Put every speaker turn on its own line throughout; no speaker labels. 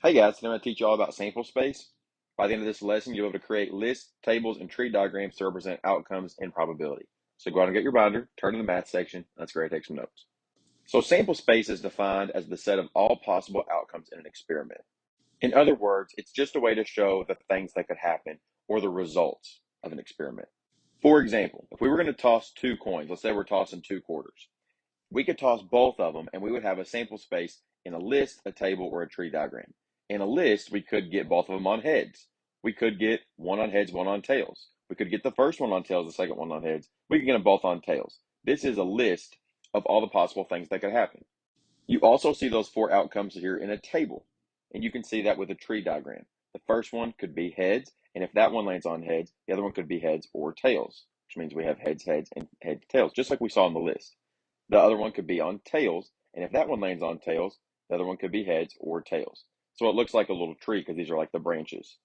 Hey guys, today I'm going to teach you all about sample space. By the end of this lesson, you'll be able to create lists, tables, and tree diagrams to represent outcomes and probability. So go out and get your binder, turn to the math section. That's great, take some notes. So sample space is defined as the set of all possible outcomes in an experiment. In other words, it's just a way to show the things that could happen or the results of an experiment. For example, if we were going to toss two coins, let's say we're tossing two quarters, we could toss both of them and we would have a sample space in a list, a table, or a tree diagram. In a list, we could get both of them on heads. We could get one on heads, one on tails. We could get the first one on tails, the second one on heads. We could get them both on tails. This is a list of all the possible things that could happen. You also see those four outcomes here in a table, and you can see that with a tree diagram. The first one could be heads, and if that one lands on heads, the other one could be heads or tails, which means we have heads, heads, and heads, tails, just like we saw on the list. The other one could be on tails, and if that one lands on tails, the other one could be heads or tails. So it looks like a little tree because these are like the branches.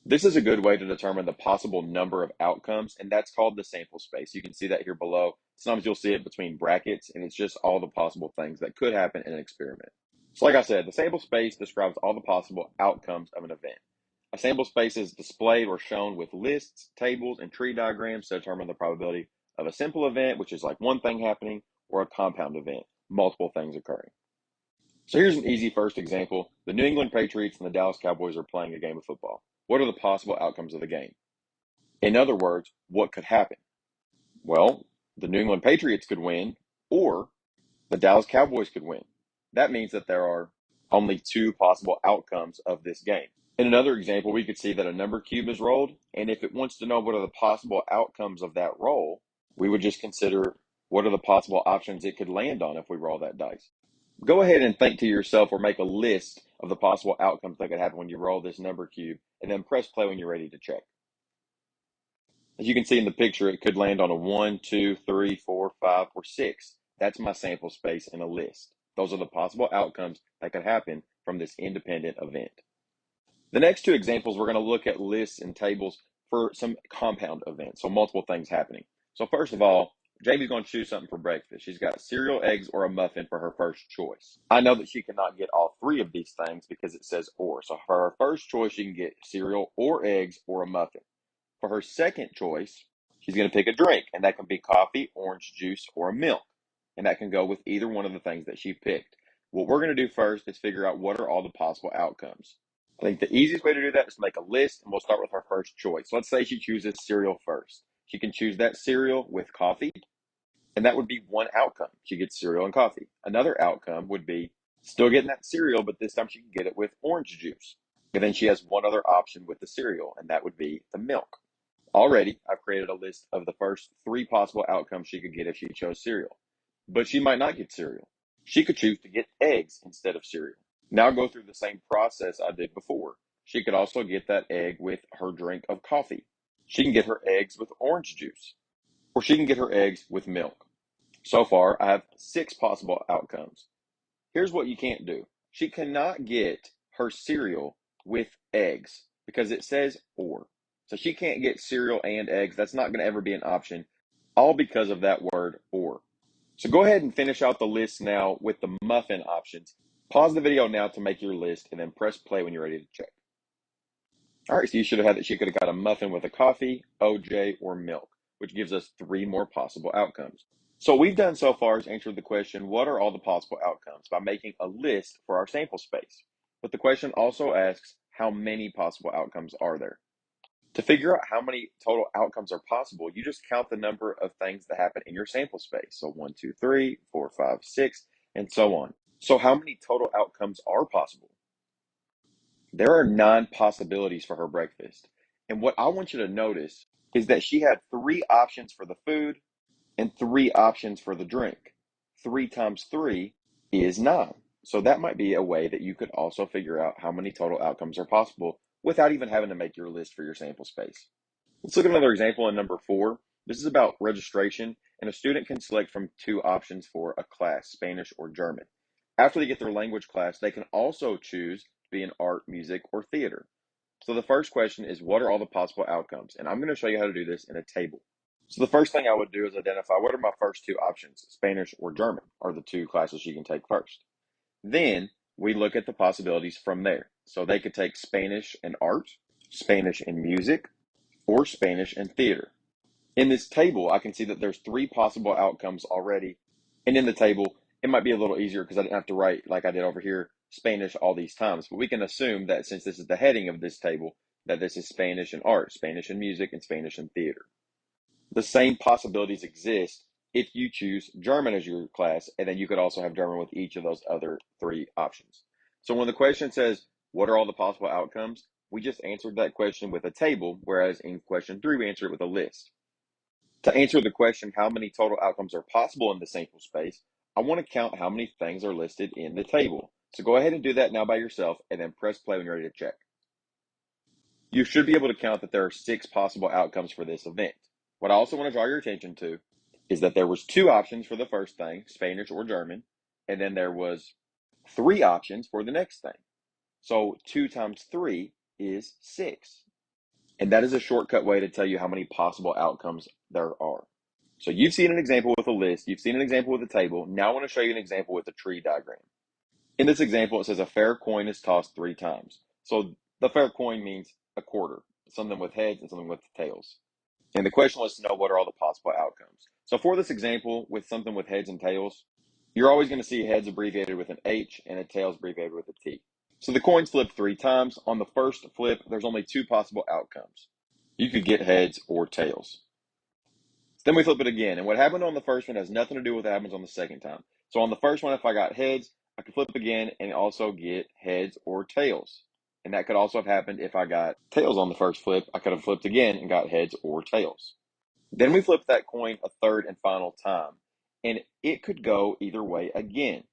This is a good way to determine the possible number of outcomes, and that's called the sample space. You can see that here below. Sometimes you'll see it between brackets, and it's just all the possible things that could happen in an experiment. So like I said, the sample space describes all the possible outcomes of an event. A sample space is displayed or shown with lists, tables, and tree diagrams to determine the probability of a simple event, which is like one thing happening, or a compound event, multiple things occurring. So here's an easy first example. The New England Patriots and the Dallas Cowboys are playing a game of football. What are the possible outcomes of the game? In other words, what could happen? Well, the New England Patriots could win, or the Dallas Cowboys could win. That means that there are only two possible outcomes of this game. In another example, we could see that a number cube is rolled, and if it wants to know what are the possible outcomes of that roll, we would just consider what are the possible options it could land on if we roll that dice. Go ahead and think to yourself or make a list of the possible outcomes that could happen when you roll this number cube, and then press play when you're ready to check. As you can see in the picture, it could land on a 1, 2, 3, 4, 5, or 6. That's my sample space in a list. Those are the possible outcomes that could happen from this independent event. The next two examples, we're going to look at lists and tables for some compound events, so multiple things happening. So first of all, Jamie's going to choose something for breakfast. She's got cereal, eggs, or a muffin for her first choice. I know that she cannot get all three of these things because it says or. So for her first choice, she can get cereal or eggs or a muffin. For her second choice, she's going to pick a drink, and that can be coffee, orange juice, or a milk. And that can go with either one of the things that she picked. What we're going to do first is figure out what are all the possible outcomes. I think the easiest way to do that is to make a list, and we'll start with her first choice. Let's say she chooses cereal first. She can choose that cereal with coffee, and that would be one outcome. She gets cereal and coffee. Another outcome would be still getting that cereal, but this time she can get it with orange juice. And then she has one other option with the cereal, and that would be the milk. Already, I've created a list of the first three possible outcomes she could get if she chose cereal. But she might not get cereal. She could choose to get eggs instead of cereal. Now go through the same process I did before. She could also get that egg with her drink of coffee. She can get her eggs with orange juice, or she can get her eggs with milk. So far, I have six possible outcomes. Here's what you can't do. She cannot get her cereal with eggs because it says or. So she can't get cereal and eggs. That's not going to ever be an option, all because of that word or. So go ahead and finish out the list now with the muffin options. Pause the video now to make your list and then press play when you're ready to check. All right, so you should have had that she could have got a muffin with a coffee, OJ, or milk, which gives us three more possible outcomes. So what we've done so far is answered the question, what are all the possible outcomes, by making a list for our sample space. But the question also asks, how many possible outcomes are there? To figure out how many total outcomes are possible, you just count the number of things that happen in your sample space. So 1, 2, 3, 4, 5, 6, and so on. So how many total outcomes are possible? There are 9 possibilities for her breakfast. And what I want you to notice is that she had 3 options for the food and 3 options for the drink. 3 times 3 is 9. So that might be a way that you could also figure out how many total outcomes are possible without even having to make your list for your sample space. Let's look at another example in number 4. This is about registration, and a student can select from 2 options for a class, Spanish or German. After they get their language class, they can also choose to be in art, music, or theater. So the first question is, what are all the possible outcomes? And I'm going to show you how to do this in a table. So the first thing I would do is identify what are my first 2 options, Spanish or German, are the 2 classes you can take first. Then we look at the possibilities from there. So they could take Spanish and art, Spanish and music, or Spanish and theater. In this table, I can see that there's three possible outcomes already. And in the table, it might be a little easier because I didn't have to write like I did over here, Spanish all these times. But we can assume that since this is the heading of this table, that this is Spanish and art, Spanish and music, and Spanish and theater. The same possibilities exist if you choose German as your class, and then you could also have German with each of those other three options. So when the question says, what are all the possible outcomes? We just answered that question with a table, whereas in question 3, we answered it with a list. To answer the question, how many total outcomes are possible in the sample space, I want to count how many things are listed in the table. So go ahead and do that now by yourself, and then press play when you're ready to check. You should be able to count that there are 6 possible outcomes for this event. What I also want to draw your attention to is that there was 2 options for the first thing, Spanish or German, and then there was 3 options for the next thing. So 2 times 3 is 6. And that is a shortcut way to tell you how many possible outcomes there are. So you've seen an example with a list, you've seen an example with a table. Now I want to show you an example with a tree diagram. In this example, it says a fair coin is tossed 3 times. So the fair coin means a quarter, something with heads and something with tails. And the question was to know what are all the possible outcomes. So for this example, with something with heads and tails, you're always going to see heads abbreviated with an H and a tails abbreviated with a T. So the coin's flipped 3 times. On the first flip, there's only 2 possible outcomes. You could get heads or tails. Then we flip it again. And what happened on the first one has nothing to do with what happens on the second time. So on the first one, if I got heads, I could flip again and also get heads or tails. And that could also have happened if I got tails on the first flip. I could have flipped again and got heads or tails. Then we flip that coin a third and final time. And it could go either way again.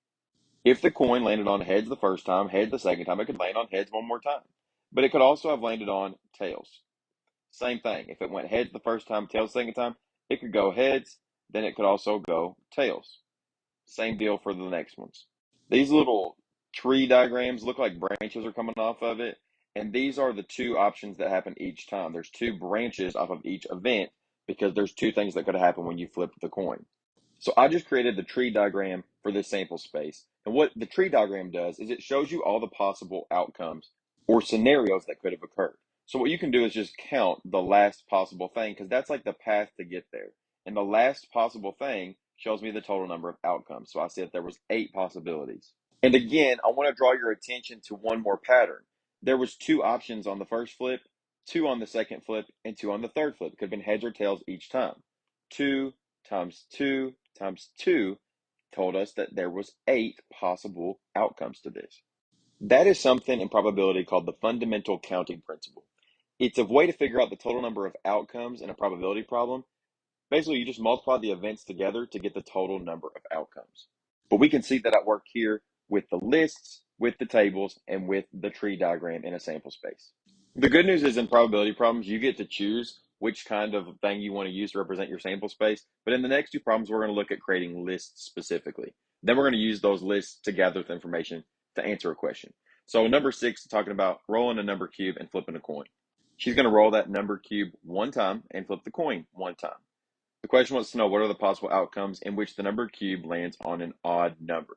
If the coin landed on heads the first time, heads the second time, it could land on heads one more time. But it could also have landed on tails. Same thing. If it went heads the first time, tails the second time, it could go heads, then it could also go tails. Same deal for the next ones. These little tree diagrams look like branches are coming off of it, and these are the 2 options that happen each time. There's 2 branches off of each event because there's 2 things that could happen when you flip the coin. So I just created the tree diagram for this sample space. And what the tree diagram does is it shows you all the possible outcomes or scenarios that could have occurred. So what you can do is just count the last possible thing because that's like the path to get there. And the last possible thing shows me the total number of outcomes. So I said there was 8 possibilities. And again, I want to draw your attention to one more pattern. There was 2 options on the first flip, 2 on the second flip, and 2 on the third flip. It could have been heads or tails each time. 2 times 2 times 2 told us that there was 8 possible outcomes to this. That is something in probability called the fundamental counting principle. It's a way to figure out the total number of outcomes in a probability problem. Basically, you just multiply the events together to get the total number of outcomes. But we can see that at work here with the lists, with the tables, and with the tree diagram in a sample space. The good news is in probability problems, you get to choose which kind of thing you want to use to represent your sample space. But in the next 2 problems, we're going to look at creating lists specifically. Then we're going to use those lists to gather the information to answer a question. So number 6 is talking about rolling a number cube and flipping a coin. She's going to roll that number cube 1 time and flip the coin 1 time. The question wants to know what are the possible outcomes in which the number cube lands on an odd number.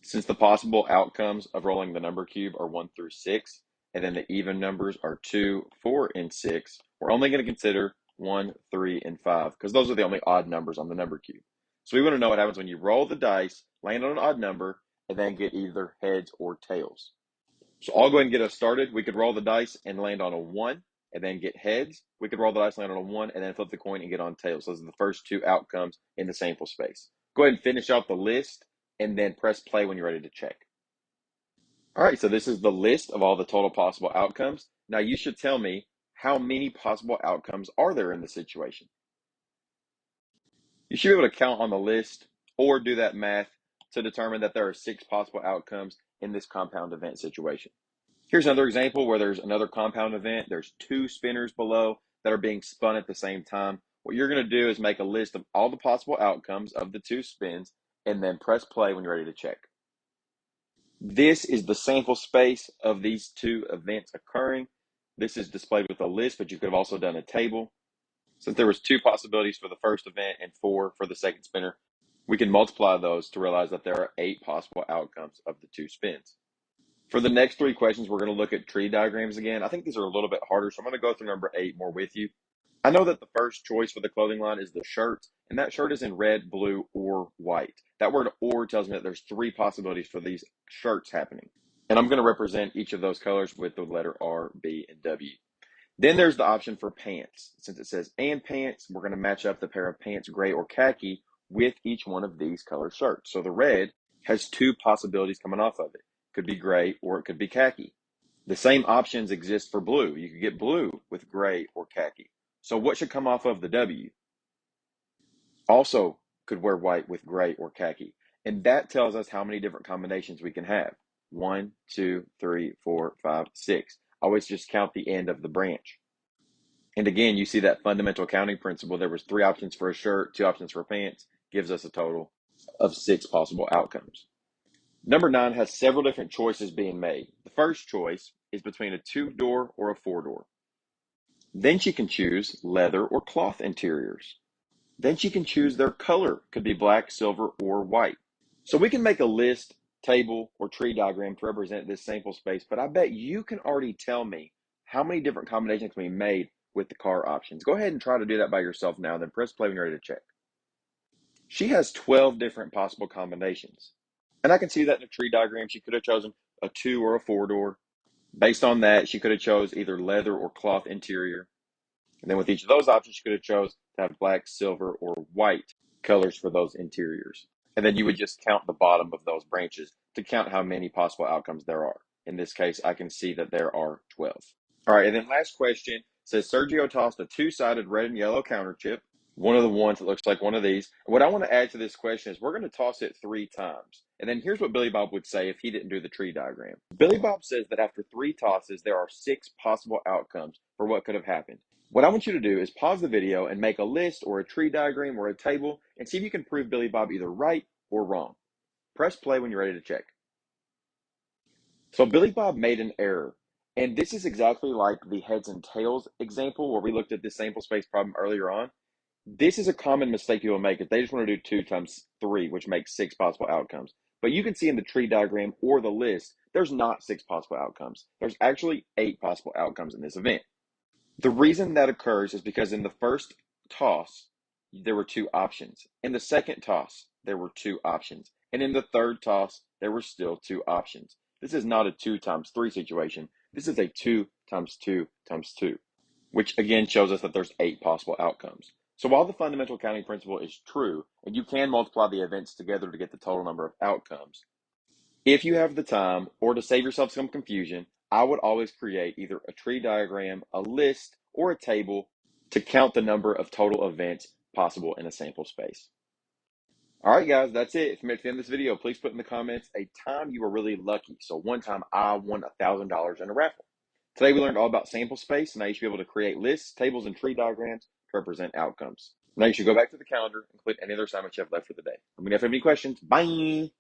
Since the possible outcomes of rolling the number cube are 1 through 6, and then the even numbers are 2, 4, and 6, we're only going to consider 1, 3, and 5, because those are the only odd numbers on the number cube. So we want to know what happens when you roll the dice, land on an odd number, and then get either heads or tails. So I'll go ahead and get us started. We could roll the dice and land on a 1, and then get heads. We could roll the dice, land on a 1, and then flip the coin and get on tails. Those are the first 2 outcomes in the sample space. Go ahead and finish out the list, and then press play when you're ready to check. All right, so this is the list of all the total possible outcomes. Now you should tell me how many possible outcomes are there in the situation. You should be able to count on the list or do that math to determine that there are 6 possible outcomes in this compound event situation. Here's another example where there's another compound event. There's 2 spinners below that are being spun at the same time. What you're going to do is make a list of all the possible outcomes of the 2 spins and then press play when you're ready to check. This is the sample space of these 2 events occurring. This is displayed with a list, but you could have also done a table. Since there was 2 possibilities for the first event and 4 for the second spinner, we can multiply those to realize that there are 8 possible outcomes of the 2 spins. For the next three questions, we're going to look at tree diagrams again. I think these are a little bit harder, so I'm going to go through number 8 more with you. I know that the first choice for the clothing line is the shirt, and that shirt is in red, blue, or white. That word or tells me that there's three possibilities for these shirts happening. And I'm going to represent each of those colors with the letter R, B, and W. Then there's the option for pants. Since it says and pants, we're going to match up the pair of pants, gray or khaki, with each one of these color shirts. So the red has two possibilities coming off of it. It could be gray or it could be khaki. The same options exist for blue. You could get blue with gray or khaki. So what should come off of the W? Also could wear white with gray or khaki. And that tells us how many different combinations we can have. 1, 2, 3, 4, 5, 6. Always just count the end of the branch. And again, you see that fundamental counting principle. There was 3 options for a shirt, 2 options for pants, gives us a total of 6 possible outcomes. Number 9 has several different choices being made. The first choice is between a 2-door or a 4-door. Then she can choose leather or cloth interiors. Then she can choose their color. Could be black, silver, or white. So we can make a list, table, or tree diagram to represent this sample space, but I bet you can already tell me how many different combinations can be made with the car options. Go ahead and try to do that by yourself now, then press play when you're ready to check. She has 12 different possible combinations. And I can see that in the tree diagram, she could have chosen a 2 or a 4-door. Based on that, she could have chose either leather or cloth interior. And then with each of those options, you could have chose to have black, silver, or white colors for those interiors. And then you would just count the bottom of those branches to count how many possible outcomes there are. In this case, I can see that there are 12. All right, and then last question says Sergio tossed a 2-sided red and yellow counter chip, one of the ones that looks like one of these. And what I want to add to this question is we're going to toss it 3 times. And then here's what Billy Bob would say if he didn't do the tree diagram. Billy Bob says that after 3 tosses, there are 6 possible outcomes for what could have happened. What I want you to do is pause the video and make a list or a tree diagram or a table and see if you can prove Billy Bob either right or wrong. Press play when you're ready to check. So Billy Bob made an error. And this is exactly like the heads and tails example where we looked at this sample space problem earlier on. This is a common mistake people make. Is they just want to do 2 times 3, which makes 6 possible outcomes. But you can see in the tree diagram or the list, there's not 6 possible outcomes. There's actually 8 possible outcomes in this event. The reason that occurs is because in the first toss, there were 2 options. In the second toss, there were 2 options. And in the third toss, there were still 2 options. This is not a 2 times 3 situation. This is a 2 times 2 times 2, which again shows us that there's 8 possible outcomes. So while the fundamental counting principle is true, and you can multiply the events together to get the total number of outcomes, if you have the time, or to save yourself some confusion, I would always create either a tree diagram, a list, or a table to count the number of total events possible in a sample space. All right, guys, that's it. If you made it to the end of this video, please put in the comments a time you were really lucky. So one time I won $1,000 in a raffle. Today we learned all about sample space, and now you should be able to create lists, tables, and tree diagrams to represent outcomes. Now you should go back to the calendar and complete any other assignments you have left for the day. Let me know if you have any questions. Bye!